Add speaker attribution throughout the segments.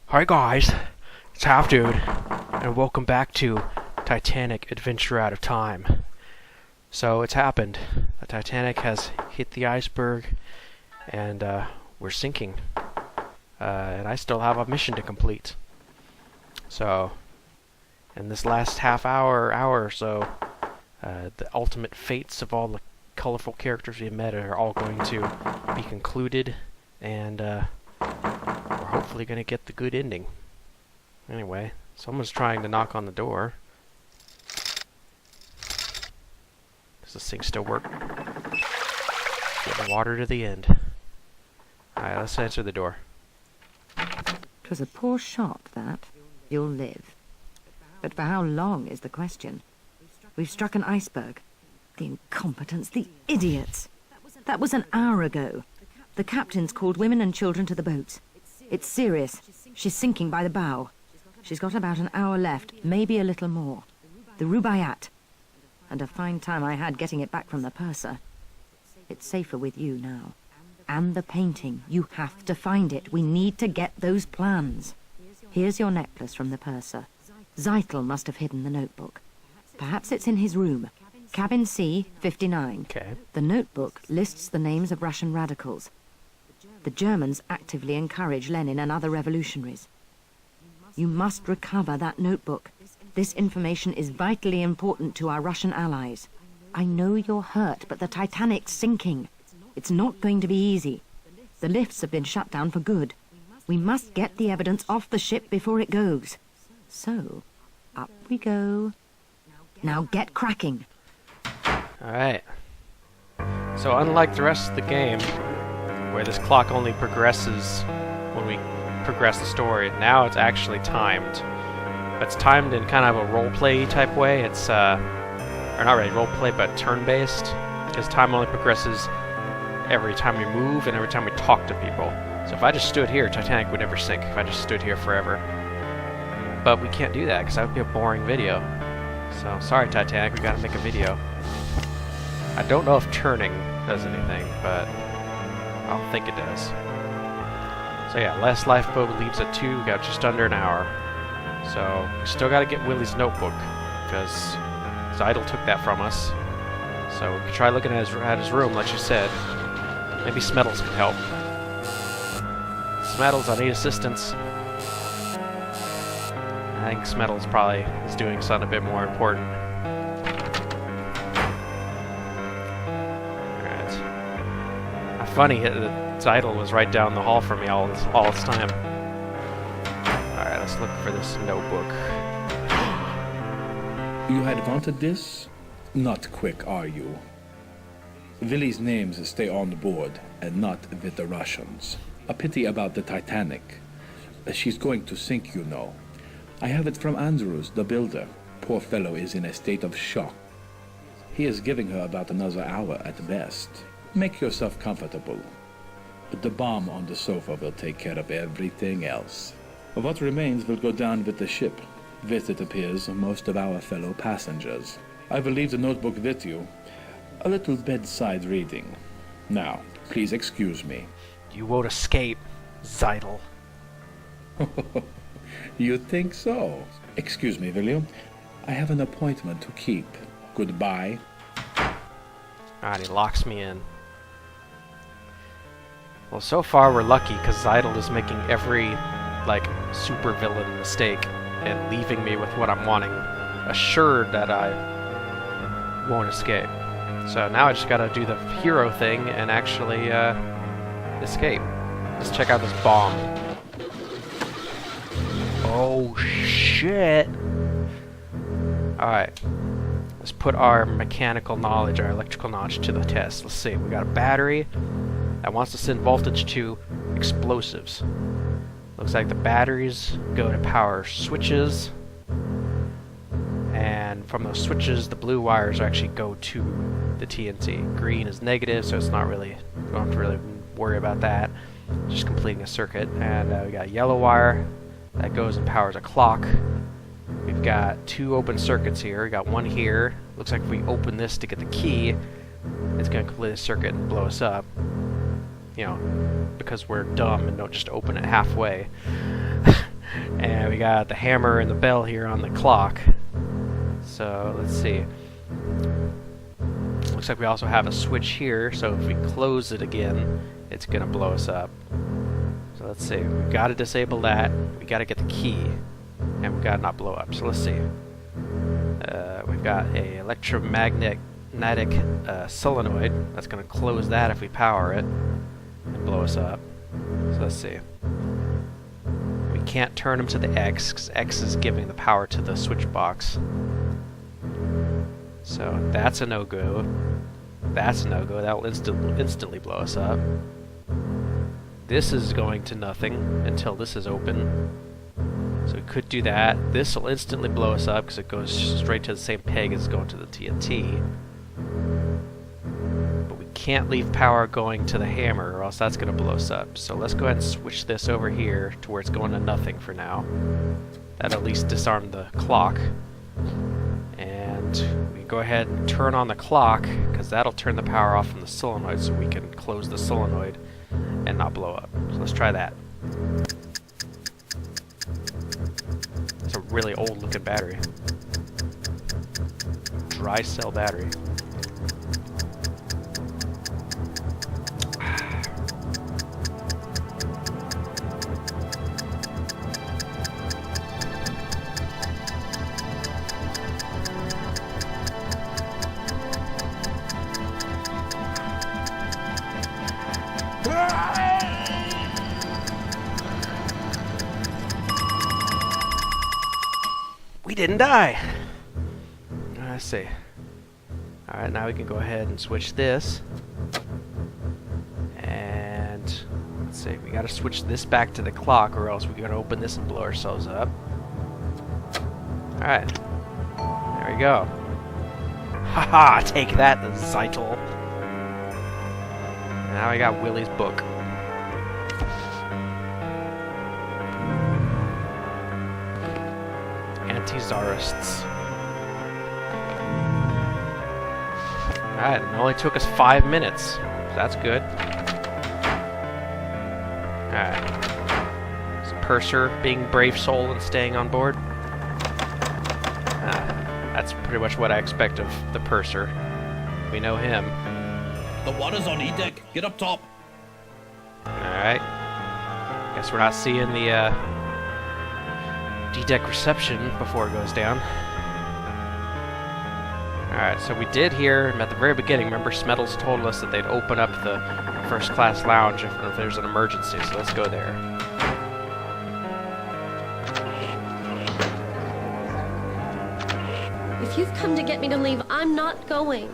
Speaker 1: Hi guys, it's Half Dude, and welcome back to Titanic Adventure Out of Time. So it's happened. The Titanic has hit the iceberg, and we're sinking. And I still have a mission to complete. So, in this last half hour or so, the ultimate fates of all the colorful characters we met are all going to be concluded, and we're hopefully going to get the good ending. Anyway, someone's trying to knock on the door. Does this thing still work? Get water to the end. Alright, let's answer the door.
Speaker 2: 'Twas a poor shot, that. You'll live. But for how long is the question? We've struck an iceberg. The incompetents, the idiots! That was an hour ago. The captain's called women and children to the boats. It's serious. She's sinking by the bow. She's got about an hour left, maybe a little more. The Rubaiyat. And a fine time I had getting it back from the purser. It's safer with you now. And the painting. You have to find it. We need to get those plans. Here's your necklace from the purser. Zeitel must have hidden the notebook. Perhaps it's in his room. Cabin C, 59.
Speaker 1: Okay.
Speaker 2: The notebook lists the names of Russian radicals. The Germans actively encourage Lenin and other revolutionaries. You must recover that notebook. This information is vitally important to our Russian allies. I know you're hurt, but the Titanic's sinking. It's not going to be easy. The lifts have been shut down for good. We must get the evidence off the ship before it goes. So, up we go. Now get cracking.
Speaker 1: Alright. So unlike the rest of the game, where this clock only progresses when we progress the story, now it's actually timed. It's timed in kind of a roleplay type way. It's, or not really roleplay, but turn-based. Because time only progresses every time we move and every time we talk to people. So if I just stood here, Titanic would never sink if I just stood here forever. But we can't do that, because that would be a boring video. So, sorry Titanic, we gotta make a video. I don't know if turning does anything, but I don't think it does. So yeah, last lifeboat leaves at 2, we got just under an hour. So, we still gotta get Willie's notebook, because Zeitel took that from us. So we can try looking at his room, like you said. Maybe Smettles can help. Smettles, I need assistance. I think Smettles probably is doing something a bit more important. Alright. Funny, Zeitel was right down the hall from me all this time. Alright, let's look for this notebook.
Speaker 3: You had wanted this? Not quick, are you? Willie's names stay on the board, and not with the Russians. A pity about the Titanic. She's going to sink, you know. I have it from Andrews, the builder. Poor fellow is in a state of shock. He is giving her about another hour at best. Make yourself comfortable. The bomb on the sofa will take care of everything else. What remains will go down with the ship. With, it appears, most of our fellow passengers. I will leave the notebook with you. A little bedside reading. Now, please excuse me.
Speaker 1: You won't escape, Zeitel.
Speaker 3: You think so? Excuse me, will you? I have an appointment to keep. Goodbye.
Speaker 1: Alright, he locks me in. Well, so far we're lucky, because Zeitel is making every, supervillain mistake and leaving me with what I'm wanting, assured that I won't escape. So now I just gotta do the hero thing and actually, escape. Let's check out this bomb. Oh, shit! Alright. Let's put our mechanical knowledge, our electrical knowledge to the test. Let's see, we got a battery that wants to send voltage to explosives. Looks like the batteries go to power switches. And from those switches, the blue wires actually go to the TNT. Green is negative, so it's not really, you don't have to really worry about that. Just completing a circuit. And we got yellow wire that goes and powers a clock. We've got 2 open circuits here. We got one here. Looks like if we open this to get the key, it's going to complete a circuit and blow us up. You know, because we're dumb and don't just open it halfway. And we got the hammer and the bell here on the clock. So let's see. Looks like we also have a switch here, so if we close it again, it's gonna blow us up. So let's see. We've got to disable that. We got to get the key, and we got to not blow up. So let's see. We've got a electromagnetic solenoid that's gonna close that if we power it and blow us up. So let's see. We can't turn them to the X, because X is giving the power to the switch box. So that's a no-go. That's a no-go. That'll instantly blow us up. This is going to nothing until this is open. So we could do that. This will instantly blow us up because it goes straight to the same peg as going to the TNT. But we can't leave power going to the hammer or else that's going to blow us up. So let's go ahead and switch this over here to where it's going to nothing for now. That'll at least disarm the clock. And we go ahead and turn on the clock because that'll turn the power off from the solenoid so we can close the solenoid and not blow up. So let's try that. It's a really old looking battery. Dry cell battery. We didn't die. Let's see. Alright, now we can go ahead and switch this. And let's see, we gotta switch this back to the clock or else we're gonna open this and blow ourselves up. Alright. There we go. Haha, take that, Zeitel. Now we got Willie's book. Anti-Tsarists. Alright, it only took us 5 minutes. That's good. Alright. Is Purser being brave soul and staying on board? That's pretty much what I expect of the Purser. We know him.
Speaker 4: The water's on E-deck. Get up top.
Speaker 1: Alright. Guess we're not seeing the D-deck reception before it goes down. Alright, so we did hear at the very beginning, remember Smettles told us that they'd open up the first class lounge if there's an emergency, so let's go there.
Speaker 5: If you've come to get me to leave, I'm not going.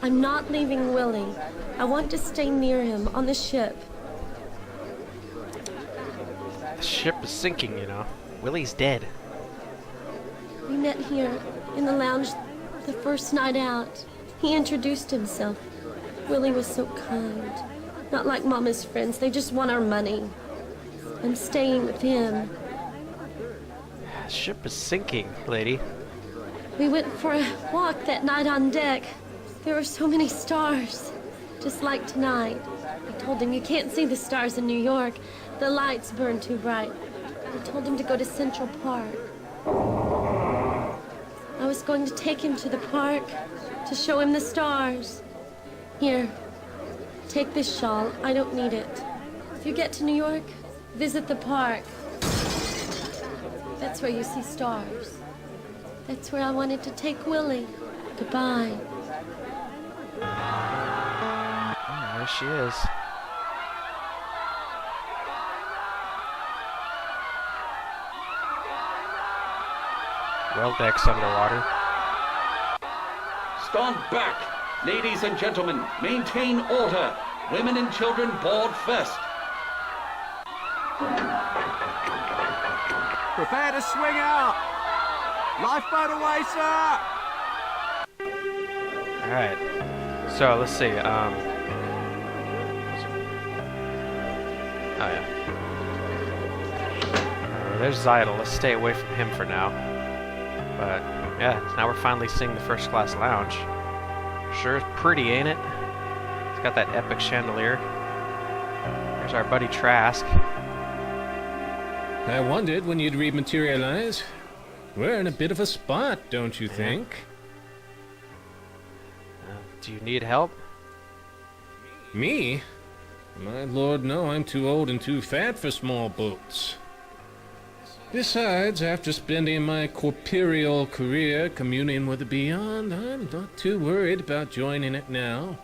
Speaker 5: I'm not leaving Willie. I want to stay near him on the ship.
Speaker 1: The ship is sinking, you know. Willie's dead.
Speaker 5: We met here in the lounge the first night out. He introduced himself. Willie was so kind. Not like Mama's friends. They just want our money. I'm staying with him.
Speaker 1: The ship is sinking, lady.
Speaker 5: We went for a walk that night on deck. There were so many stars. Just like tonight. I told him you can't see the stars in New York. The lights burn too bright. I told him to go to Central Park. I was going to take him to the park to show him the stars. Here, take this shawl. I don't need it. If you get to New York, visit the park. That's where you see stars. That's where I wanted to take Willie. Goodbye.
Speaker 1: Oh, there she is. Well, decks underwater.
Speaker 4: Stand back. Ladies and gentlemen, maintain order. Women and children board first.
Speaker 6: Prepare to swing out. Lifeboat away, sir.
Speaker 1: Alright. So, let's see. Oh, yeah. There's Zeitel. Let's stay away from him for now. But, yeah, now we're finally seeing the first class lounge. Sure is pretty, ain't it? It's got that epic chandelier. There's our buddy Trask.
Speaker 7: I wondered when you'd rematerialize. We're in a bit of a spot, don't you think?
Speaker 1: Do you need help?
Speaker 7: Me? My lord, no, I'm too old and too fat for small boats. Besides, after spending my corporeal career communing with the beyond, I'm not too worried about joining it now.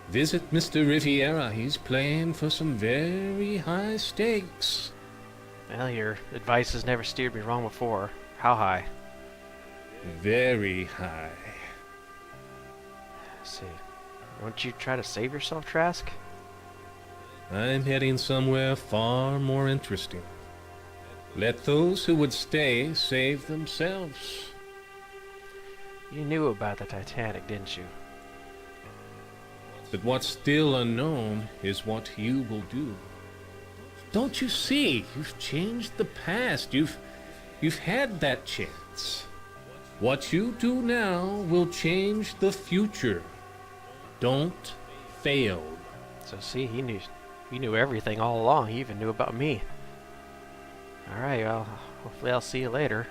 Speaker 7: Visit Mr. Riviera. He's playing for some very high stakes.
Speaker 1: Well, your advice has never steered me wrong before. How high?
Speaker 7: Very high.
Speaker 1: Let's see. Won't you try to save yourself, Trask?
Speaker 7: I'm heading somewhere far more interesting. Let those who would stay save themselves.
Speaker 1: You knew about the Titanic, didn't you?
Speaker 7: But what's still unknown is what you will do. Don't you see? You've changed the past. You've had that chance. What you do now will change the future. Don't fail.
Speaker 1: So see, he knew everything all along. He even knew about me. Alright, well, hopefully I'll see you later.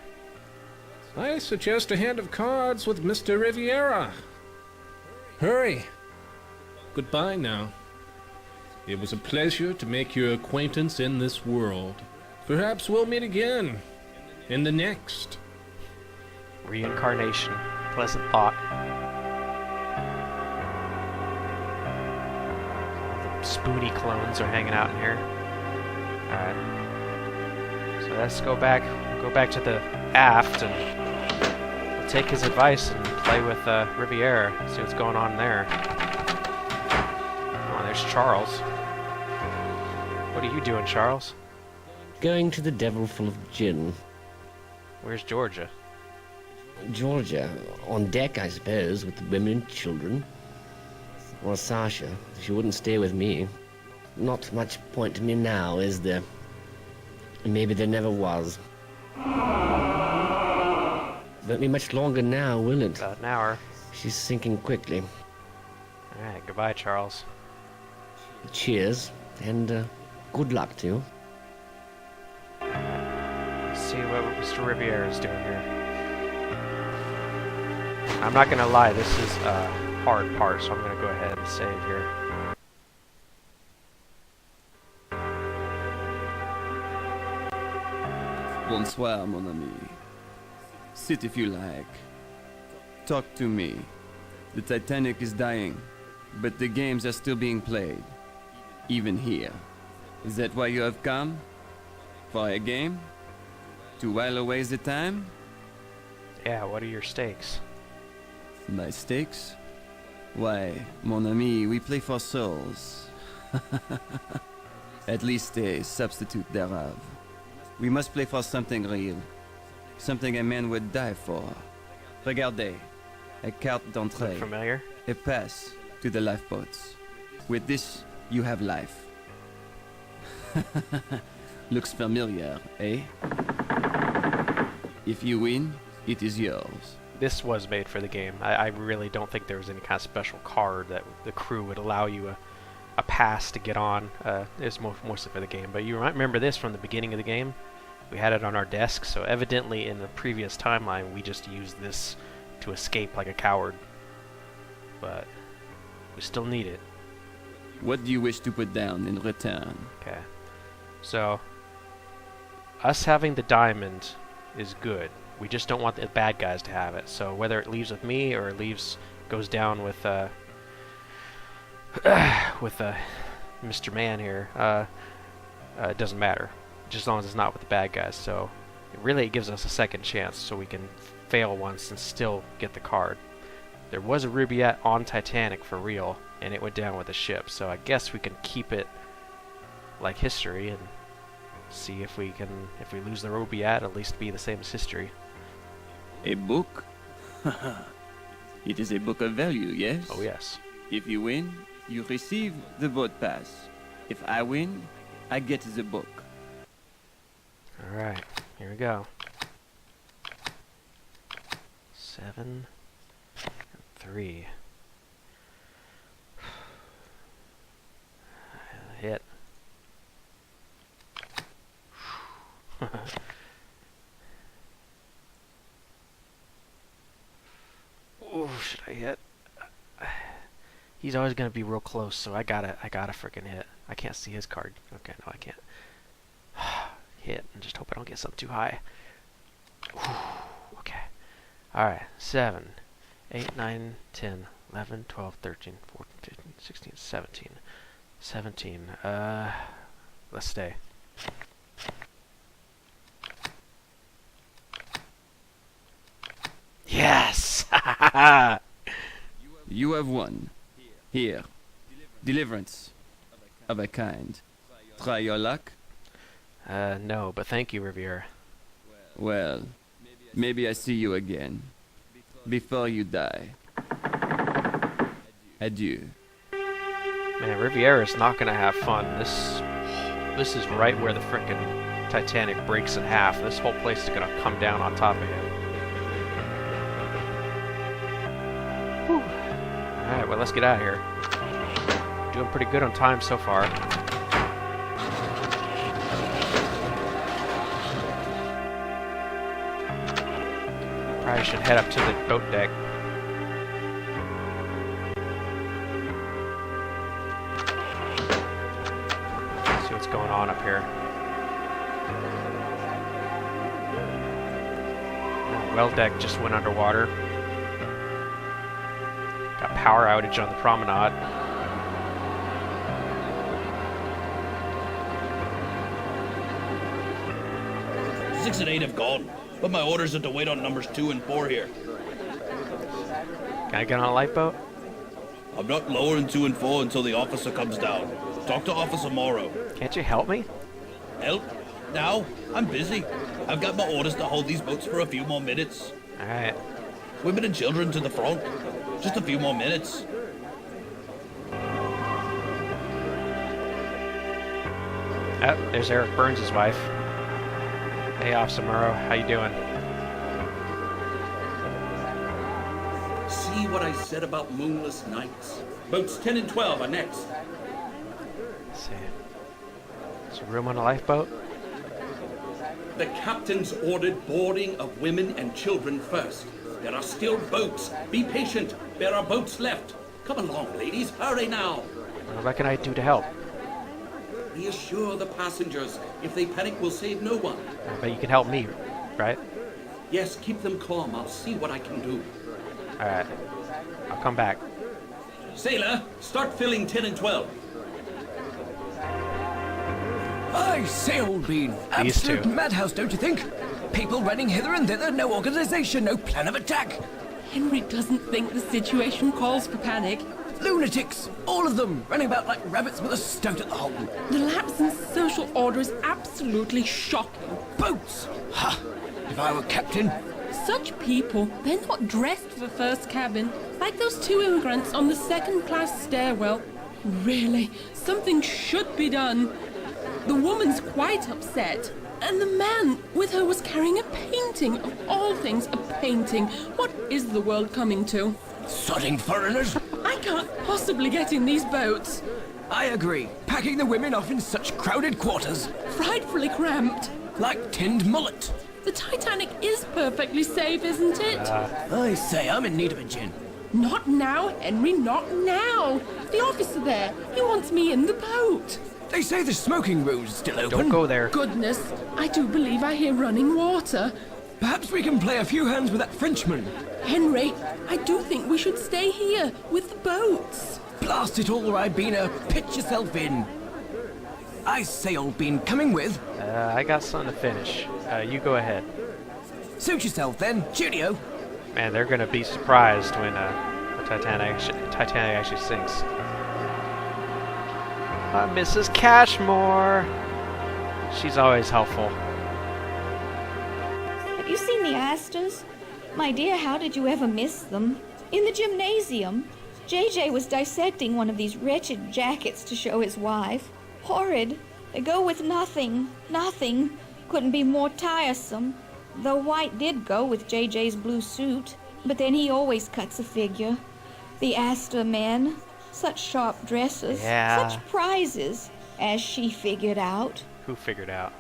Speaker 7: I suggest a hand of cards with Mr. Riviera. Hurry. Goodbye now. It was a pleasure to make your acquaintance in this world. Perhaps we'll meet again in the next.
Speaker 1: Reincarnation. Pleasant thought. All the Spoony clones are hanging out in here. Alright. So let's go back to the aft and we'll take his advice and play with Riviera. See what's going on there. Oh, there's Charles. What are you doing, Charles?
Speaker 8: Going to the Devil Full of Gin.
Speaker 1: Where's Georgia?
Speaker 8: Georgia, on deck, I suppose, with the women and children. Or Sasha, she wouldn't stay with me. Not much point to me now, is there? Maybe there never was. Won't be much longer now, will it?
Speaker 1: About an hour.
Speaker 8: She's sinking quickly.
Speaker 1: Alright, goodbye, Charles.
Speaker 8: Cheers, and good luck to you.
Speaker 1: Let's see what Mr. Riviera is doing here. I'm not gonna lie, this is a hard part, so I'm gonna go ahead and save here.
Speaker 6: Bonsoir, mon ami. Sit if you like. Talk to me. The Titanic is dying, but the games are still being played. Even here. Is that why you have come? For a game? To while away the time?
Speaker 1: Yeah, what are your stakes?
Speaker 6: My stakes? Why, mon ami, we play for souls. At least a substitute thereof. We must play for something real. Something a man would die for. Regardez. A carte
Speaker 1: Look
Speaker 6: d'entrée.
Speaker 1: familiar?
Speaker 6: A pass to the lifeboats. With this, you have life. Looks familiar, eh? If you win, it is yours.
Speaker 1: This was made for the game. I really don't think there was any kind of special card that the crew would allow you a pass to get on. It's mostly for the game. But you might remember this from the beginning of the game. We had it on our desk, so evidently in the previous timeline we just used this to escape like a coward. But we still need it.
Speaker 6: What do you wish to put down in return?
Speaker 1: Okay. So, us having the diamond is good. We just don't want the bad guys to have it. So whether it leaves with me or it goes down with Mr. Man here, it doesn't matter. Just as long as it's not with the bad guys. So it gives us a second chance, so we can fail once and still get the card. There was a Rubaiyat on Titanic for real, and it went down with the ship. So I guess we can keep it like history and see if we lose the Rubaiyat, at least be the same as history.
Speaker 6: A book? It is a book of value, yes?
Speaker 1: Oh yes.
Speaker 6: If you win, you receive the boat pass. If I win, I get the book.
Speaker 1: Alright, here we go. 7 and 3. Hit. Ooh, should I hit? He's always gonna be real close, so I gotta frickin' hit. I can't see his card. Okay, no, I can't. Hit and just hope I don't get something too high. Okay. Alright, 7, 8, 9, 10, 11, 12, 13, 14, 15, 16, 17. 17. Let's stay. Yes!
Speaker 6: You have won. Here. Deliverance. Of a kind. Try your luck?
Speaker 1: No, but thank you, Riviera.
Speaker 6: Well, maybe I see you again. Before you die. Adieu.
Speaker 1: Man, Riviera's not gonna have fun. This is right where the frickin' Titanic breaks in half. This whole place is gonna come down on top of him. Alright, well, let's get out of here. Doing pretty good on time so far. Probably should head up to the boat deck. See what's going on up here. Well deck just went underwater. Got power outage on the promenade.
Speaker 9: 6 and 8 have gone, but my orders are to wait on numbers 2 and 4 here.
Speaker 1: Can I get on a lifeboat?
Speaker 9: I'm not lowering 2 and 4 until the officer comes down. Talk to Officer Morrow.
Speaker 1: Can't you help me?
Speaker 9: Help? Now? I'm busy. I've got my orders to hold these boats for a few more minutes.
Speaker 1: Alright.
Speaker 9: Women and children to the front. Just a few more minutes.
Speaker 1: Oh, there's Eric Burns' wife. Hey, Officer Morrow, how you doing?
Speaker 4: See what I said about moonless nights? Boats 10 and 12 are next.
Speaker 1: Let's see. Is there room on a lifeboat?
Speaker 4: The captain's ordered boarding of women and children first. There are still boats. Be patient. There are boats left. Come along, ladies. Hurry now.
Speaker 1: What can I do to help?
Speaker 4: Reassure the passengers. If they panic, we'll save no one.
Speaker 1: But you can help me, right?
Speaker 4: Yes, keep them calm. I'll see what I can do.
Speaker 1: Alright. I'll come back.
Speaker 4: Sailor, start filling 10 and 12.
Speaker 10: I say, old bean.
Speaker 1: These
Speaker 10: Absolute
Speaker 1: two.
Speaker 10: madhouse, don't you think? People running hither and thither, no organization, no plan of attack.
Speaker 11: Henry doesn't think the situation calls for panic.
Speaker 10: Lunatics, all of them, running about like rabbits with a stoat at the hole.
Speaker 11: The lapse in social order is absolutely shocking.
Speaker 10: Boats! Ha! If I were captain...
Speaker 11: Such people, they're not dressed for the first cabin, like those two immigrants on the second-class stairwell. Really, something should be done. The woman's quite upset, and the man with her was carrying a painting. Of all things, a painting. What is the world coming to?
Speaker 10: Sodding foreigners!
Speaker 11: I can't possibly get in these boats.
Speaker 10: I agree. Packing the women off in such crowded quarters.
Speaker 11: Frightfully cramped.
Speaker 10: Like tinned mullet.
Speaker 11: The Titanic is perfectly safe, isn't it?
Speaker 10: I say, I'm in need of a gin.
Speaker 11: Not now, Henry, not now. The officer there, he wants me in the boat.
Speaker 10: They say the smoking room's still open.
Speaker 1: Don't go there.
Speaker 11: Goodness, I do believe I hear running water.
Speaker 10: Perhaps we can play a few hands with that Frenchman.
Speaker 11: Henry, I do think we should stay here with the boats.
Speaker 10: Blast it all, Ribena. Pitch yourself in. I say, old bean, coming with?
Speaker 1: I got something to finish. You go ahead.
Speaker 10: Suit yourself then. Cheerio.
Speaker 1: Man, they're gonna be surprised when the Titanic actually sinks. Mrs. Cashmore. She's always helpful.
Speaker 12: Have you seen the Astors? My dear, how did you ever miss them? In the gymnasium, JJ was dissecting one of these wretched jackets to show his wife. Horrid. They go with nothing. Nothing. Couldn't be more tiresome. Though white did go with JJ's blue suit. But then he always cuts a figure. The Astor men. Such sharp dresses.
Speaker 1: Yeah.
Speaker 12: Such prizes. As she figured out.
Speaker 1: Who figured out?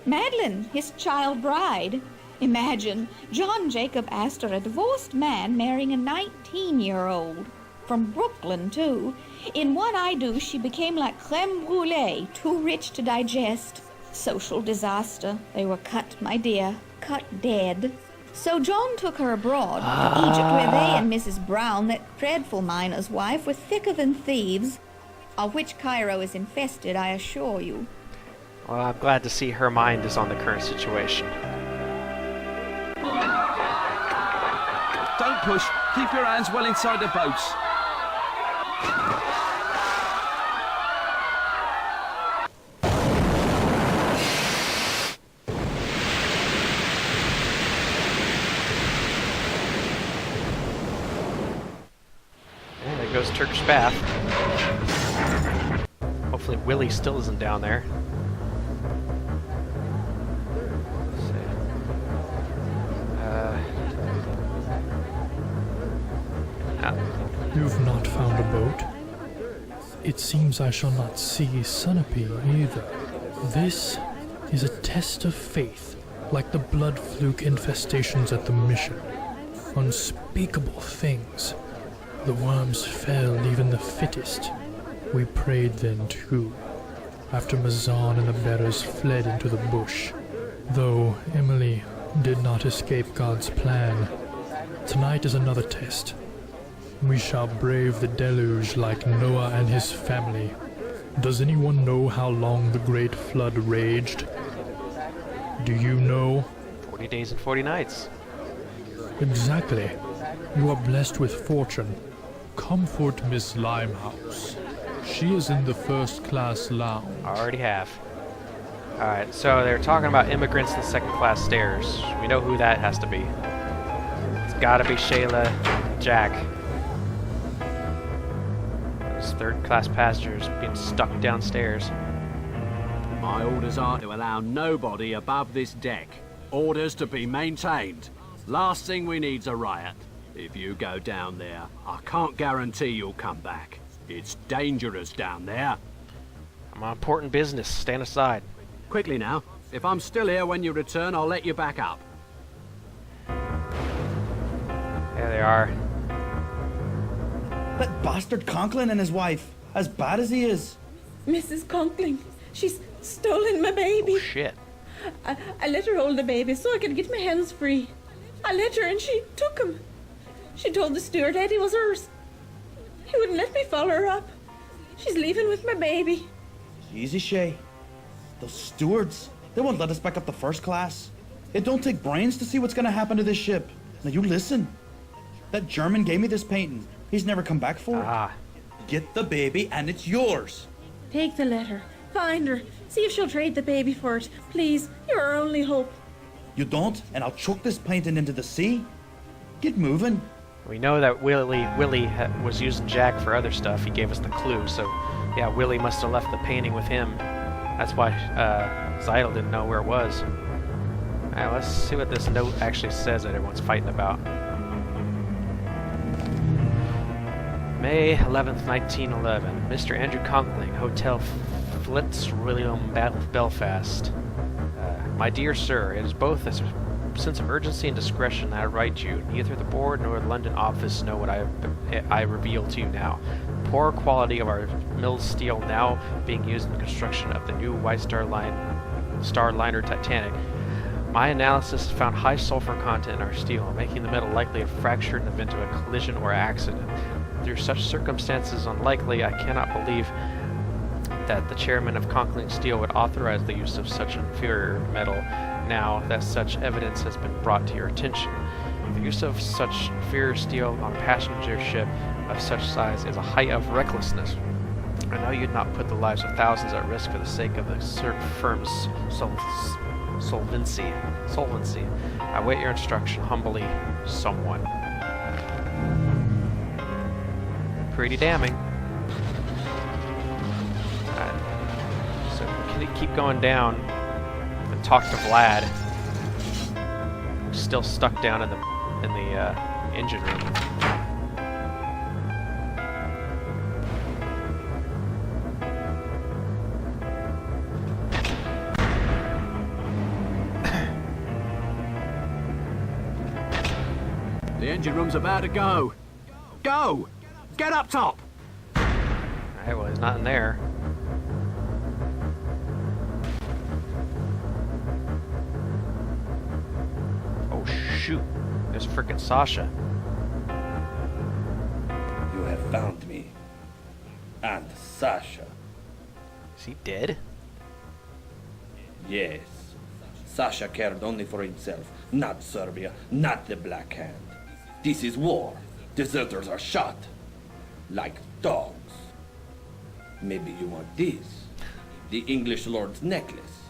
Speaker 12: Madeline, his child bride. Imagine, John Jacob Astor, a divorced man marrying a 19-year-old. From Brooklyn, too. In one I do, she became like creme brulee, too rich to digest. Social disaster. They were cut, my dear, cut dead. So John took her abroad to Egypt, where they and Mrs. Brown, that dreadful miner's wife, were thicker than thieves, of which Cairo is infested, I assure you.
Speaker 1: Well, I'm glad to see her mind is on the current situation.
Speaker 10: Don't push. Keep your hands well inside the boats.
Speaker 1: And there goes Turkish Bath. Hopefully Willie still isn't down there. Let's see.
Speaker 13: You've not found a boat? It seems I shall not see Sunapee either. This is a test of faith, like the blood fluke infestations at the mission. Unspeakable things. The worms fell, even the fittest. We prayed then too, after Mazan and the bearers fled into the bush. Though Emily did not escape God's plan, tonight is another test. We shall brave the deluge like Noah and his family. Does anyone know how long the great flood raged? Do you know?
Speaker 1: 40 days and 40 nights.
Speaker 13: Exactly. You are blessed with fortune. Comfort Miss Limehouse. She is in the first-class lounge.
Speaker 1: I already have. Alright, so they're talking about immigrants in the second-class stairs. We know who that has to be. It's gotta be Shayla, Jack. Those third-class passengers being stuck downstairs.
Speaker 14: My orders are to allow nobody above this deck. Orders to be maintained. Last thing we need's a riot. If you go down there, I can't guarantee you'll come back. It's dangerous down there.
Speaker 1: I'm on important business. Stand aside.
Speaker 14: Quickly now. If I'm still here when you return, I'll let you back up.
Speaker 1: There they are.
Speaker 9: That bastard Conklin and his wife. As bad as he is.
Speaker 11: Mrs. Conkling, she's stolen my baby.
Speaker 1: Oh, shit.
Speaker 11: I let her hold the baby so I could get my hands free. I let her and she took him. She told the steward Eddie was hers. He wouldn't let me follow her up. She's leaving with my baby.
Speaker 9: Easy, Shay. Those stewards, they won't let us back up to first class. It don't take brains to see what's gonna happen to this ship. Now you listen. That German gave me this painting. He's never come back for it. Get the baby and it's yours.
Speaker 11: Take the letter. Find her. See if she'll trade the baby for it. Please, you're our only hope.
Speaker 9: You don't, and I'll chuck this painting into the sea. Get moving.
Speaker 1: We know that Willie was using Jack for other stuff. He gave us the clue, so yeah, Willie must have left the painting with him. That's why Zeitel didn't know where it was. Alright, let's see what this note actually says that everyone's fighting about. May 11th, 1911. Mr. Andrew Conkling, Hotel Fitzwilliam, Belfast. My dear sir, it is both a sense of urgency and discretion that I write you. Neither the board nor the London office know what I reveal to you now. Poor quality of our milled steel now being used in the construction of the new White Star Liner Titanic. My analysis found high sulfur content in our steel, making the metal likely to fracture in the event of a collision or accident. Through such circumstances unlikely, I cannot believe that the chairman of Conkling Steel would authorize the use of such inferior metal now that such evidence has been brought to your attention. The use of such inferior steel on a passenger ship of such size is a height of recklessness. I know you'd not put the lives of thousands at risk for the sake of the firm's solvency. I wait your instruction humbly, someone. Pretty damning. So can you keep going down and talk to Vlad? Still stuck down in the engine room.
Speaker 14: engine room's about to go. Go! Get up top!
Speaker 1: Alright, well, he's not in there. Oh, shoot. There's frickin' Sasha.
Speaker 4: You have found me. And Sasha.
Speaker 1: Is he dead?
Speaker 4: Yes. Sasha cared only for himself, not Serbia, not the Black Hand. This is war. Deserters are shot. Like dogs. Maybe you want this. The English Lord's necklace.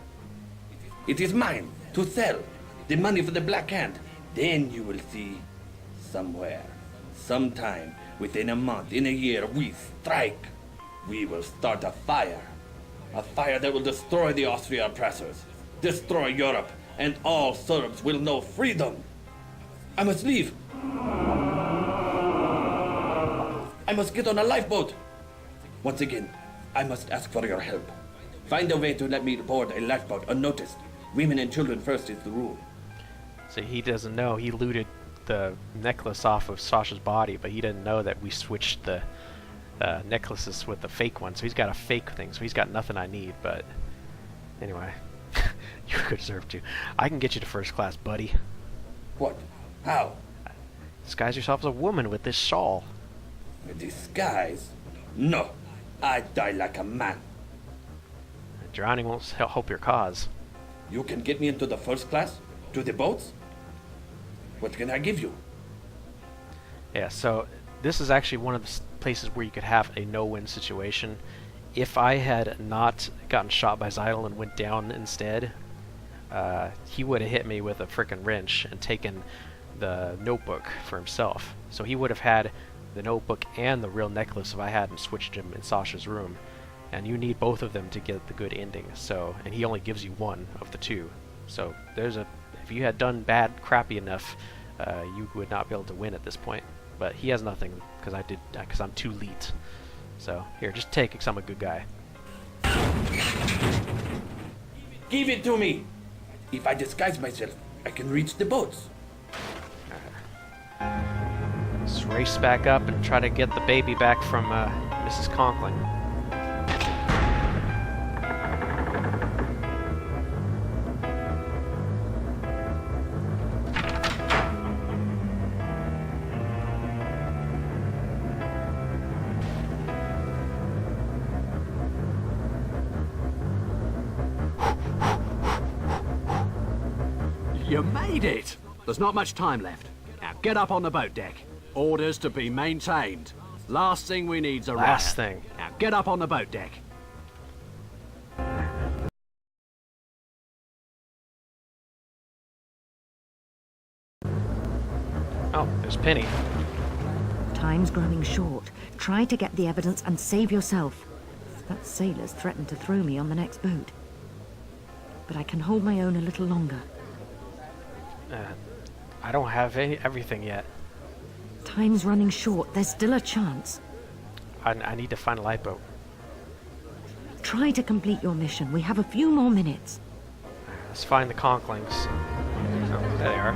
Speaker 4: It is mine to sell. The money for the Black Hand. Then you will see. Somewhere. Sometime. Within a month, in a year, we strike. We will start a fire. A fire that will destroy the Austrian oppressors. Destroy Europe. And all Serbs will know freedom. I must leave. I must get on a lifeboat. Once again, I must ask for your help. Find a way to let me board a lifeboat unnoticed. Women and children first is the rule.
Speaker 1: So he doesn't know. He looted the necklace off of Sasha's body, but he didn't know that we switched the necklaces with the fake one. So he's got a fake thing, so he's got nothing I need, but anyway. You deserve to. I can get you to first class, buddy.
Speaker 4: What? How?
Speaker 1: Disguise yourself as a woman with this shawl.
Speaker 4: A disguise? No. I die like a man.
Speaker 1: Drowning won't help your cause.
Speaker 4: You can get me into the first class? To the boats? What can I give you?
Speaker 1: Yeah, so this is actually one of the places where you could have a no-win situation. If I had not gotten shot by Zeitel and went down instead, he would have hit me with a frickin' wrench and taken the notebook for himself. So he would have had the notebook and the real necklace if I hadn't switched him in Sasha's room. And you need both of them to get the good ending. So, and he only gives you one of the two. So there's a, if you had done bad, crappy enough, you would not be able to win at this point. But he has nothing because I'm too elite. So here, just take it because I'm a good guy.
Speaker 4: Give it to me. If I disguise myself, I can reach the boats.
Speaker 1: Let's race back up and try to get the baby back from Mrs. Conkling.
Speaker 14: You made it! There's not much time left. Now get up on the boat deck. Orders to be maintained. Last thing we need's a riot.
Speaker 1: Last thing.
Speaker 14: Now get up on the boat deck.
Speaker 1: Oh, there's Penny.
Speaker 2: Time's growing short. Try to get the evidence and save yourself. That sailor's threatened to throw me on the next boat. But I can hold my own a little longer.
Speaker 1: I don't have everything yet.
Speaker 2: Time's running short. There's still a chance.
Speaker 1: I need to find a lifeboat.
Speaker 2: Try to complete your mission. We have a few more minutes.
Speaker 1: Let's find the Conklings. Oh, there they are.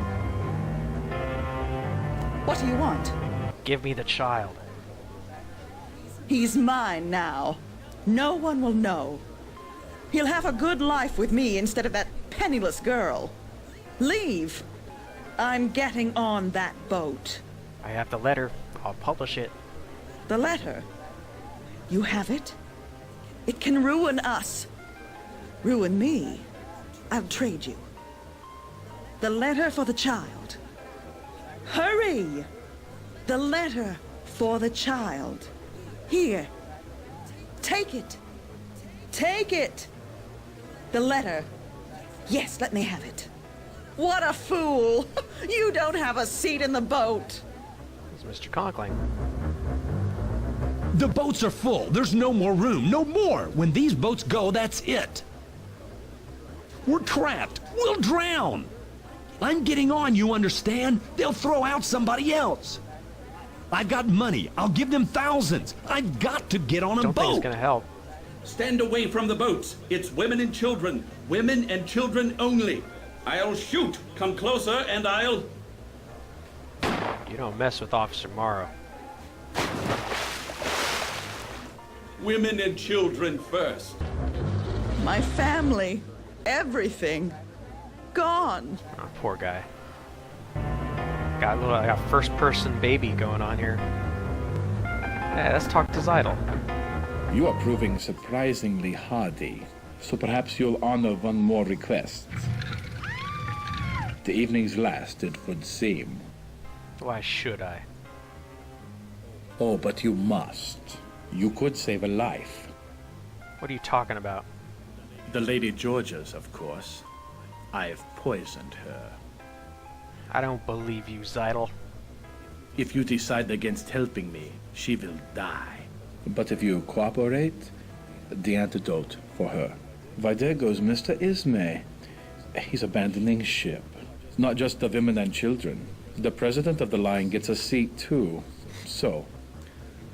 Speaker 15: What do you want?
Speaker 1: Give me the child.
Speaker 15: He's mine now. No one will know. He'll have a good life with me instead of that penniless girl. Leave. I'm getting on that boat.
Speaker 1: I have the letter. I'll publish it.
Speaker 15: The letter? You have it? It can ruin us. Ruin me. I'll trade you. The letter for the child. Hurry! The letter for the child. Here. Take it. Take it. The letter. Yes, let me have it. What a fool! You don't have a seat in the boat.
Speaker 1: It's Mr. Conkling.
Speaker 10: The boats are full. There's no more room. No more. When these boats go, that's it. We're trapped. We'll drown. I'm getting on, you understand? They'll throw out somebody else. I've got money. I'll give them thousands. I've got to get on a boat.
Speaker 1: Don't think it's gonna help.
Speaker 4: Stand away from the boats. It's women and children. Women and children only. I'll shoot. Come closer and I'll...
Speaker 1: You don't mess with Officer Morrow.
Speaker 4: Women and children first.
Speaker 15: My family, everything, gone.
Speaker 1: Oh, poor guy. Got a first-person baby going on here. Yeah, let's talk to Zeitel.
Speaker 3: You are proving surprisingly hardy, so perhaps you'll honor one more request. The evening's last, it would seem.
Speaker 1: Why should I?
Speaker 3: Oh, but you must. You could save a life.
Speaker 1: What are you talking about?
Speaker 3: The Lady Georgia's, of course. I've poisoned her.
Speaker 1: I don't believe you, Zeitel.
Speaker 3: If you decide against helping me, she will die. But if you cooperate, the antidote for her. Why, there goes Mr. Ismay. He's abandoning ship. Not just the women and children. The president of the line gets a seat, too. So,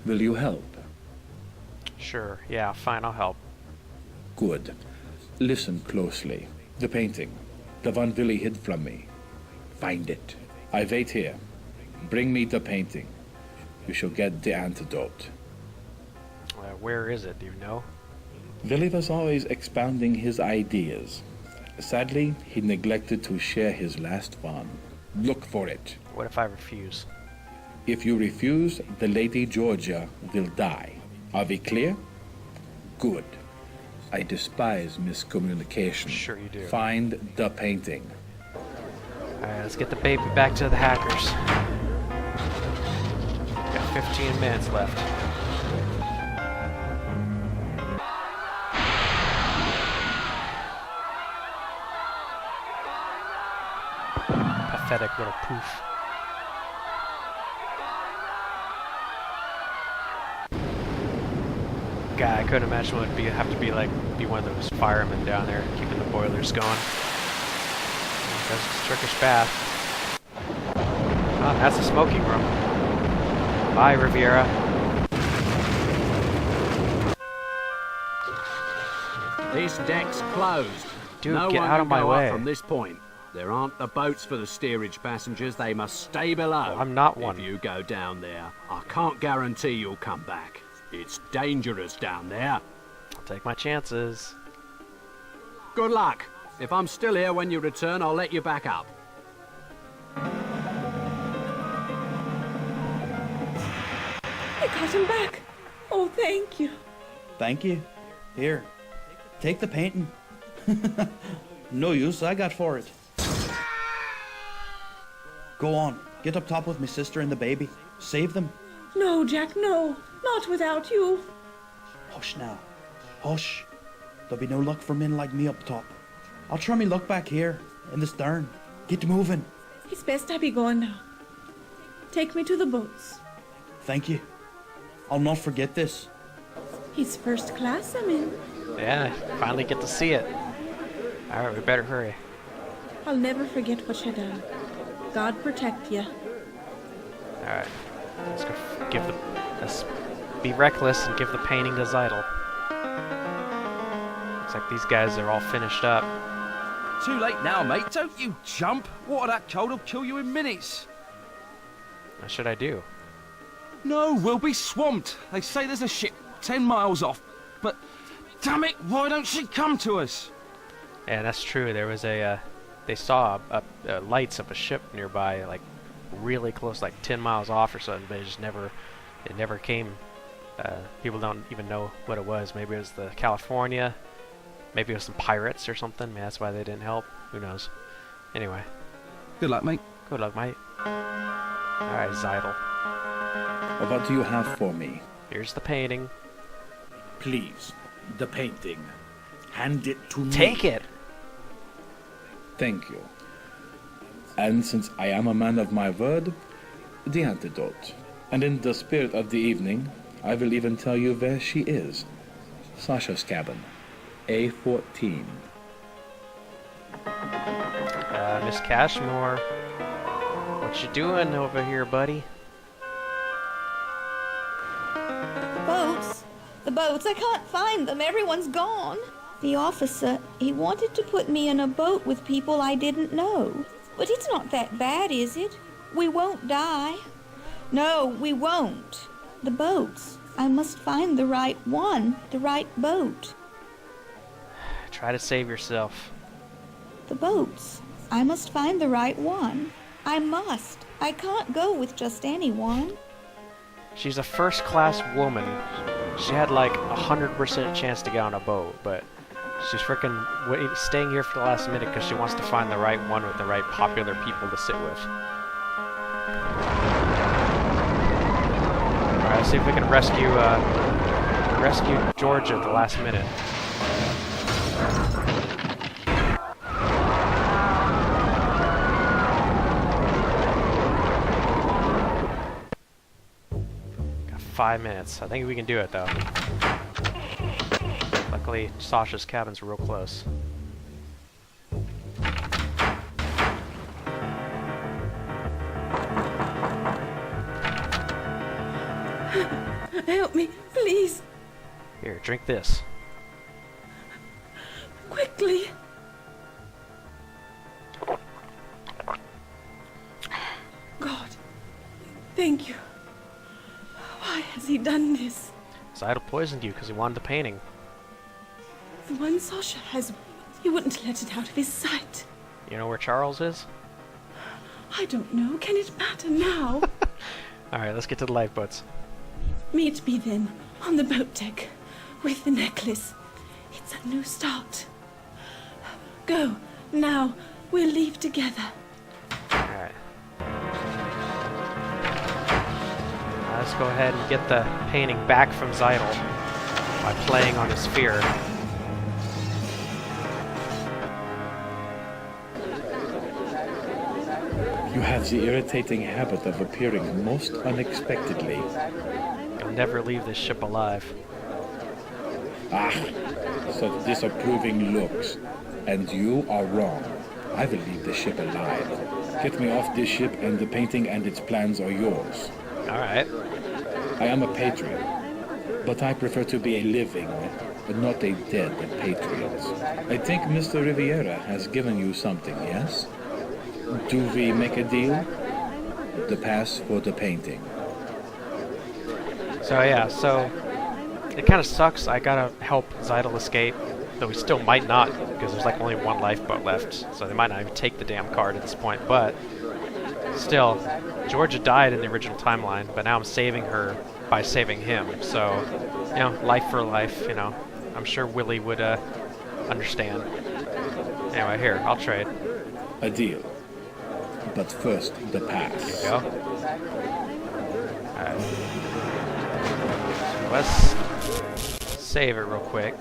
Speaker 3: will you help?
Speaker 1: Sure, yeah, fine, I'll help.
Speaker 3: Good. Listen closely. The painting. The one Willie hid from me. Find it. I wait here. Bring me the painting. You shall get the antidote.
Speaker 1: Where is it, do you know?
Speaker 3: Willie was always expounding his ideas. Sadly, he neglected to share his last one. Look for it.
Speaker 1: What if I refuse?
Speaker 3: If you refuse, the Lady Georgia will die. Are we clear? Good. I despise miscommunication.
Speaker 1: Sure you do.
Speaker 3: Find the painting.
Speaker 1: Alright, let's get the baby back to the hackers. Got 15 minutes left. Pathetic little poof. God, I couldn't imagine what it'd have to be like be one of those firemen down there keeping the boilers going. That's a Turkish bath. Oh, that's the smoking room. Bye, Riviera.
Speaker 14: This deck's closed.
Speaker 1: Dude,
Speaker 14: no
Speaker 1: get
Speaker 14: one
Speaker 1: out
Speaker 14: can
Speaker 1: of my
Speaker 14: go
Speaker 1: way.
Speaker 14: up from this point. There aren't the boats for the steerage passengers. They must stay below.
Speaker 1: Well, I'm not one.
Speaker 14: If you go down there, I can't guarantee you'll come back. It's dangerous down there.
Speaker 1: I'll take my chances.
Speaker 14: Good luck. If I'm still here when you return, I'll let you back up.
Speaker 11: I got him back. Oh, thank you.
Speaker 9: Thank you. Here, take the painting. No use I got for it. Go on, get up top with my sister and the baby. Save them.
Speaker 11: No, Jack, no. Not without you.
Speaker 9: Hush now. Hush. There'll be no luck for men like me up top. I'll try me luck back here, in the stern. Get moving.
Speaker 11: It's best I be going now. Take me to the boats.
Speaker 9: Thank you. I'll not forget this.
Speaker 11: It's first class I'm in.
Speaker 1: Yeah, finally get to see it. Alright, we better hurry.
Speaker 11: I'll never forget what you done. God protect you.
Speaker 1: Alright, let's go let's be reckless and give the painting to Zeitel. Looks like these guys are all finished up.
Speaker 16: Too late now, mate. Don't you jump. Water that cold will kill you in minutes.
Speaker 1: What should I do?
Speaker 16: No, we'll be swamped. They say there's a ship 10 miles off. But, damn it, why don't she come to us?
Speaker 1: Yeah, that's true. There was they saw lights of a ship nearby, like really close, like 10 miles off or something, but it never came. People don't even know what it was. Maybe it was the California. Maybe it was some pirates or something. Maybe that's why they didn't help. Who knows? Anyway.
Speaker 16: Good luck, mate.
Speaker 1: Good luck, mate. Alright, Zeitel.
Speaker 3: What do you have for me?
Speaker 1: Here's the painting.
Speaker 3: Please, the painting. Hand it to me.
Speaker 1: Take it!
Speaker 3: Thank you. And since I am a man of my word, the antidote. And in the spirit of the evening, I will even tell you where she is. Sasha's cabin. A14.
Speaker 1: Miss Cashmore. What you doing over here, buddy?
Speaker 12: Boats? The boats, I can't find them. Everyone's gone. The officer, he wanted to put me in a boat with people I didn't know. But it's not that bad, is it? We won't die. No, we won't. The boats. I must find the right one, the right boat.
Speaker 1: Try to save yourself.
Speaker 12: The boats. I must find the right one. I must. I can't go with just anyone.
Speaker 1: She's a first-class woman. She had like 100% chance to get on a boat, but she's freaking staying here for the last minute because she wants to find the right one with the right popular people to sit with. Alright, let's see if we can rescue Georgia at the last minute. Got 5 minutes. I think we can do it though. Luckily, Sasha's cabin's real close.
Speaker 11: Help me, please.
Speaker 1: Here, drink this.
Speaker 11: Quickly. God, thank you. Why has he done this?
Speaker 1: Zeitel poisoned you because he wanted the painting.
Speaker 11: The one Sasha has, he wouldn't let it out of his sight.
Speaker 1: You know where Charles is?
Speaker 11: I don't know. Can it matter now?
Speaker 1: Alright, let's get to the lifeboats.
Speaker 11: Meet me then, on the boat deck, with the necklace. It's a new start. Go, now, we'll leave together.
Speaker 1: Alright. Let's go ahead and get the painting back from Zeitel by playing on his fear.
Speaker 3: You have the irritating habit of appearing most unexpectedly.
Speaker 1: You'll never leave this ship alive.
Speaker 3: Ah, such disapproving looks. And you are wrong. I will leave the ship alive. Get me off this ship and the painting and its plans are yours.
Speaker 1: Alright.
Speaker 3: I am a patriot, but I prefer to be a living, but not a dead patriot. I think Mr. Riviera has given you something, yes? Do we make a deal? The pass for the painting.
Speaker 1: So yeah, it kind of sucks. I gotta help Zeitel escape, though we still might not, because there's like only one lifeboat left, so they might not even take the damn card at this point, but still, Georgia died in the original timeline, but now I'm saving her by saving him, so, you know, life for life, you know. I'm sure Willie would understand. Anyway, here, I'll trade.
Speaker 3: A deal. But first, the pass.
Speaker 1: There you go. Alright. Let's save it real quick.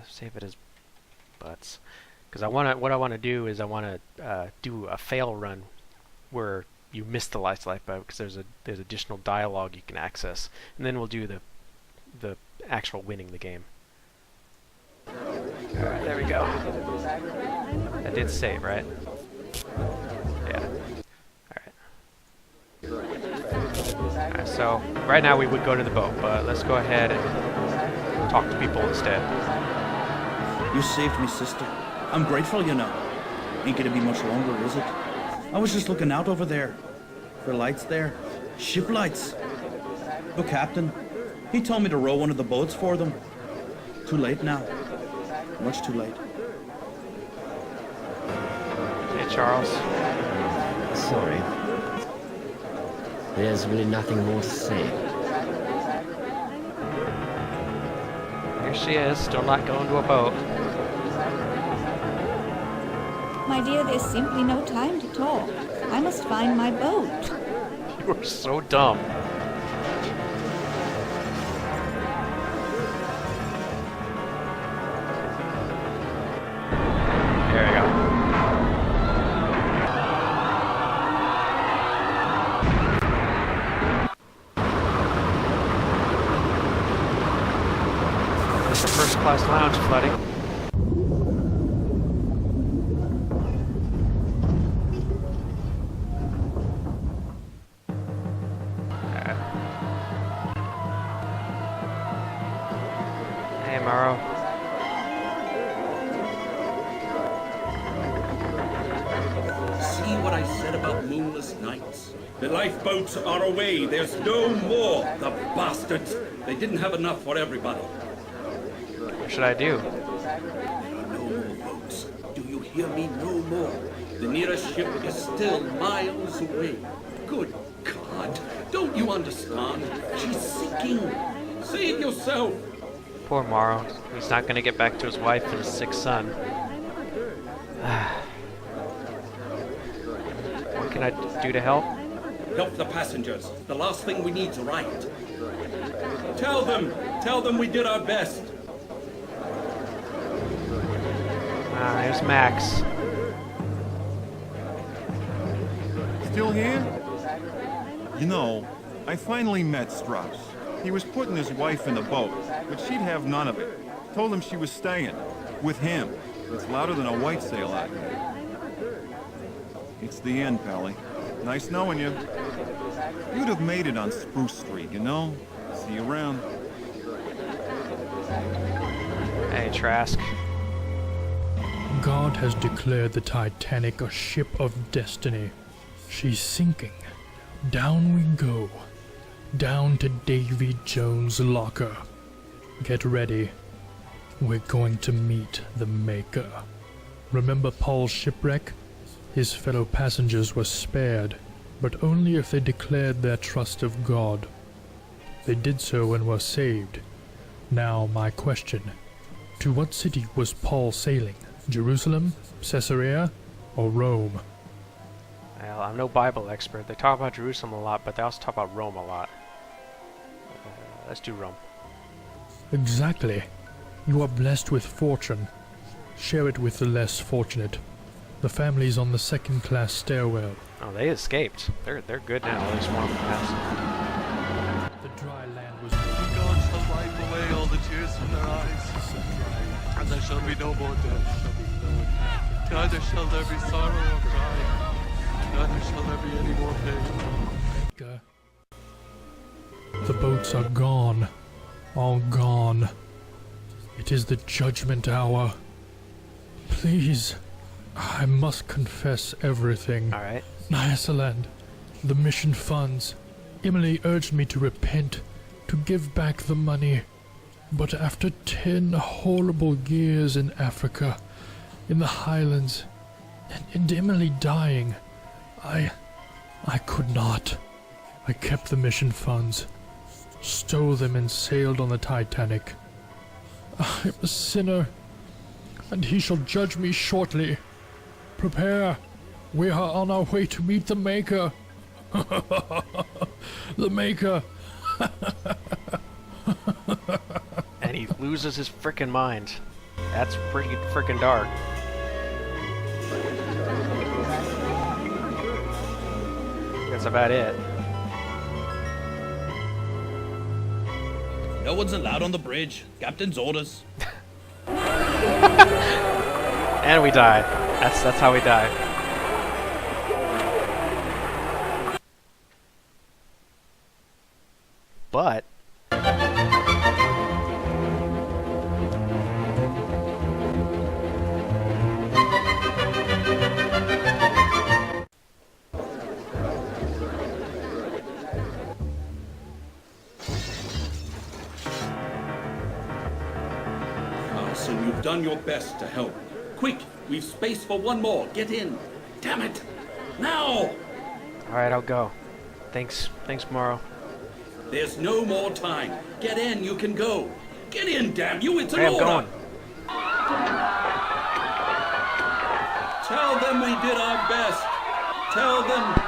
Speaker 1: Save it as butts. Because what I want to do is I want to do a fail run where you miss the lifeboat because there's additional dialogue you can access, and then we'll do the actual winning the game. All right, there we go. That did save, right? Yeah. All right. So right now we would go to the boat, but let's go ahead and talk to people instead.
Speaker 9: You saved me, sister. I'm grateful, you know. Ain't gonna be much longer, is it? I was just looking out over there. For lights there. Ship lights. The captain, he told me to row one of the boats for them. Too late now. Much too late.
Speaker 1: Hey, Charles.
Speaker 8: Sorry. There's really nothing more to say.
Speaker 1: Here she is, still not going to a boat.
Speaker 12: My dear, there's simply no time to talk. I must find my boat.
Speaker 1: You are so dumb. There we go. This is first class lounge flooding. Hey, Morrow.
Speaker 4: about moonless nights? The lifeboats are away. There's no more. The bastards. They didn't have enough for everybody.
Speaker 1: What should I do?
Speaker 4: There are no more boats. Do you hear me? No more. The nearest ship is still miles away. Good God. Don't you understand? She's sinking. Say it yourself.
Speaker 1: Poor Morrow. He's not gonna get back to his wife and his sick son. What can I do to help?
Speaker 4: Help the passengers. The last thing we need's a riot. Tell them we did our best.
Speaker 1: There's Max.
Speaker 17: Still here? You know, I finally met Strauss. He was putting his wife in the boat, but she'd have none of it. Told him she was staying. With him. It's louder than a white sail out here. It's the end, Pally. Nice knowing you. You'd have made it on Spruce Street, you know? See you around.
Speaker 1: Hey, Trask.
Speaker 13: God has declared the Titanic a ship of destiny. She's sinking. Down we go. Down to Davy Jones' locker. Get ready. We're going to meet the Maker. Remember Paul's shipwreck? His fellow passengers were spared, but only if they declared their trust of God. They did so and were saved. Now my question. To what city was Paul sailing? Jerusalem, Caesarea, or Rome?
Speaker 1: Well, I'm no Bible expert. They talk about Jerusalem a lot, but they also talk about Rome a lot. Let's do Rome.
Speaker 13: Exactly. You are blessed with fortune. Share it with the less fortunate. The family's on the second-class stairwell.
Speaker 1: Oh, they escaped. They're good now. At least one of them has.
Speaker 13: The dry land was...
Speaker 18: God shall wipe away all the tears from their eyes, and there shall be no more death. Neither shall there be sorrow or cry, neither shall there be any more pain.
Speaker 13: The boats are gone. All gone. It is the judgment hour. Please, I must confess everything.
Speaker 1: All right.
Speaker 13: Nyasaland, the mission funds. Emily urged me to repent, to give back the money. But after 10 horrible years in Africa, in the highlands, and Emily dying, I could not. I kept the mission funds, stole them and sailed on the Titanic. I am a sinner, and he shall judge me shortly. Prepare, we are on our way to meet the Maker. The Maker.
Speaker 1: And he loses his frickin' mind. That's pretty frickin' dark. That's about it.
Speaker 9: No one's allowed on the bridge. Captain's orders.
Speaker 1: And we die. That's how we die. But
Speaker 4: So you've done your best to help. Quick, we've space for one more. Get in. Damn it. Now!
Speaker 1: alright, I'll go. Thanks, Morrow.
Speaker 4: There's no more time. Get in, you can go. Get in, damn you, it's an
Speaker 1: Hey, I'm
Speaker 4: order.
Speaker 1: going.
Speaker 4: Tell them we did our best. Tell them...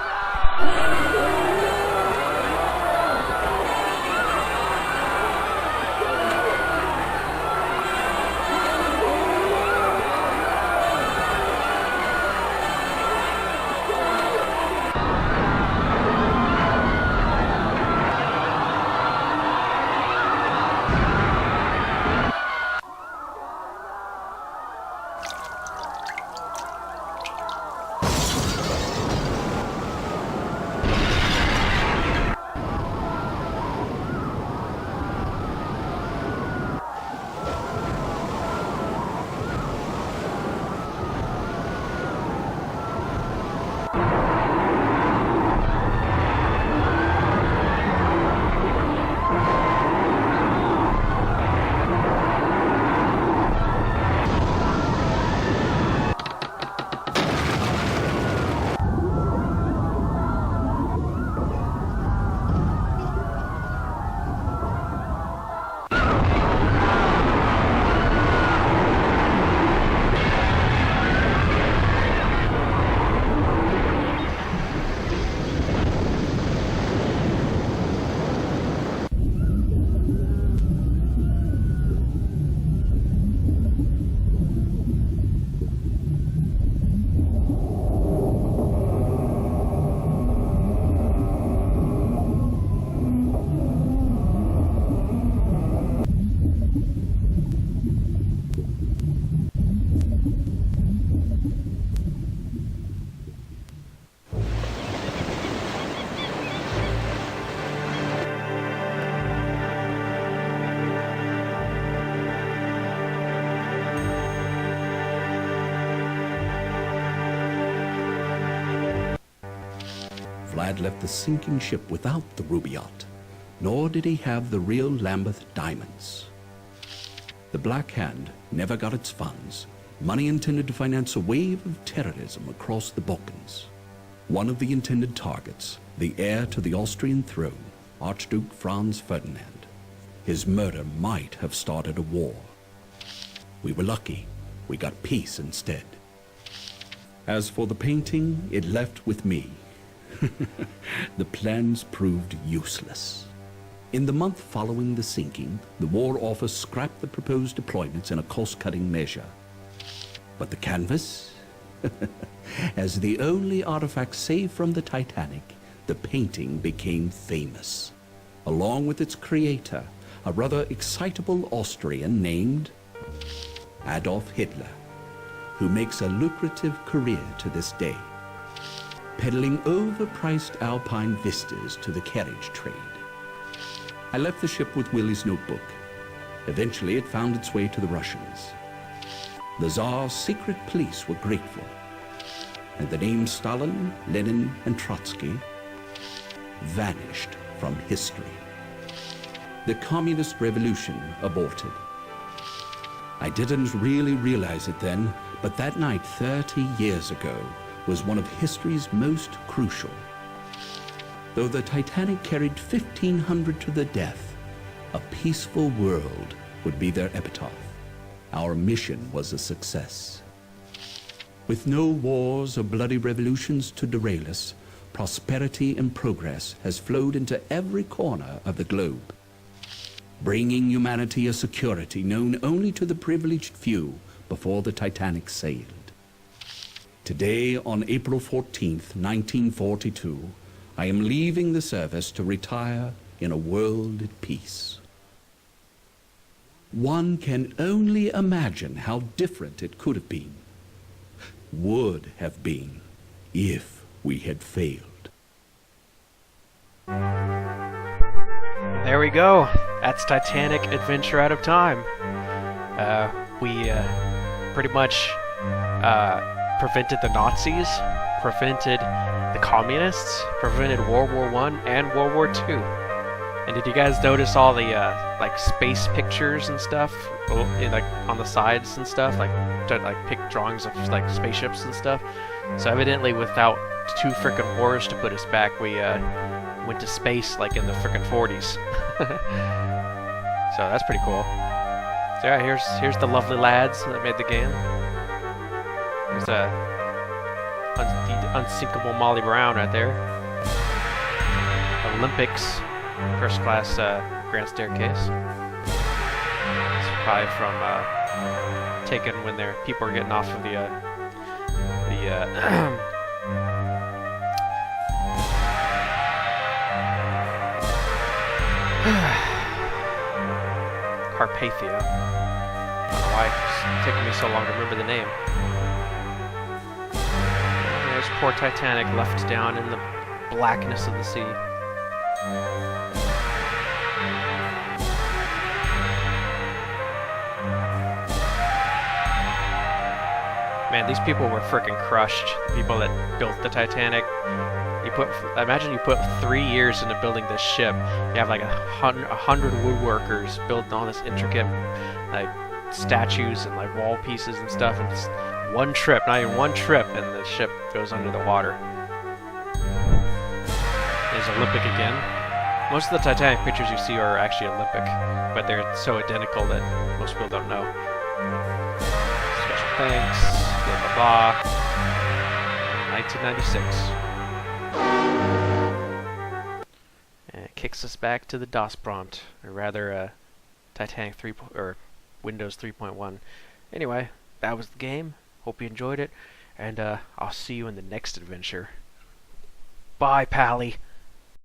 Speaker 19: Vlad left the sinking ship without the ruby yacht, nor did he have the real Lambeth diamonds. The Black Hand never got its funds, money intended to finance a wave of terrorism across the Balkans. One of the intended targets, the heir to the Austrian throne, Archduke Franz Ferdinand. His murder might have started a war. We were lucky. We got peace instead. As for the painting, it left with me. The plans proved useless. In the month following the sinking, the War Office scrapped the proposed deployments in a cost-cutting measure. But the canvas? As the only artifact saved from the Titanic, the painting became famous. Along with its creator, a rather excitable Austrian named Adolf Hitler, who makes a lucrative career to this day, peddling overpriced alpine vistas to the carriage trade. I left the ship with Willie's notebook. Eventually, it found its way to the Russians. The Tsar's secret police were grateful, and the names Stalin, Lenin, and Trotsky vanished from history. The communist revolution aborted. I didn't really realize it then, but that night 30 years ago was one of history's most crucial. Though the Titanic carried 1,500 to the death, a peaceful world would be their epitaph. Our mission was a success. With no wars or bloody revolutions to derail us, prosperity and progress has flowed into every corner of the globe, bringing humanity a security known only to the privileged few before the Titanic sailed. Today, on April 14th, 1942, I am leaving the service to retire in a world at peace. One can only imagine how different it could have been, would have been, if we had failed.
Speaker 1: There we go. That's Titanic Adventure Out of Time. We pretty much prevented the Nazis, prevented the communists, prevented World War I and World War II. And did you guys notice all the like space pictures and stuff, like on the sides and stuff, like pick drawings of like spaceships and stuff? So evidently, without two frickin' wars to put us back, we went to space like in the frickin' 40s. So that's pretty cool. So yeah, here's the lovely lads that made the game. There's the unsinkable Molly Brown right there. Olympics, first class Grand Staircase. It's probably from taken when people are getting off of the Carpathia. I don't know why it's taking me so long to remember the name. There's poor Titanic left down in the blackness of the sea. Man, these people were freaking crushed. The people that built the Titanic. Imagine you put 3 years into building this ship. You have like 100 woodworkers building all this intricate like statues and like wall pieces and stuff. And it's one trip, not even one trip, and the ship goes under the water. There's Olympic again. Most of the Titanic pictures you see are actually Olympic, but they're so identical that most people don't know. Special thanks, blah blah blah. 1996. And it kicks us back to the DOS prompt, or rather, Titanic 3 or Windows 3.1. Anyway, that was the game. Hope you enjoyed it, and I'll see you in the next adventure. Bye, Pally.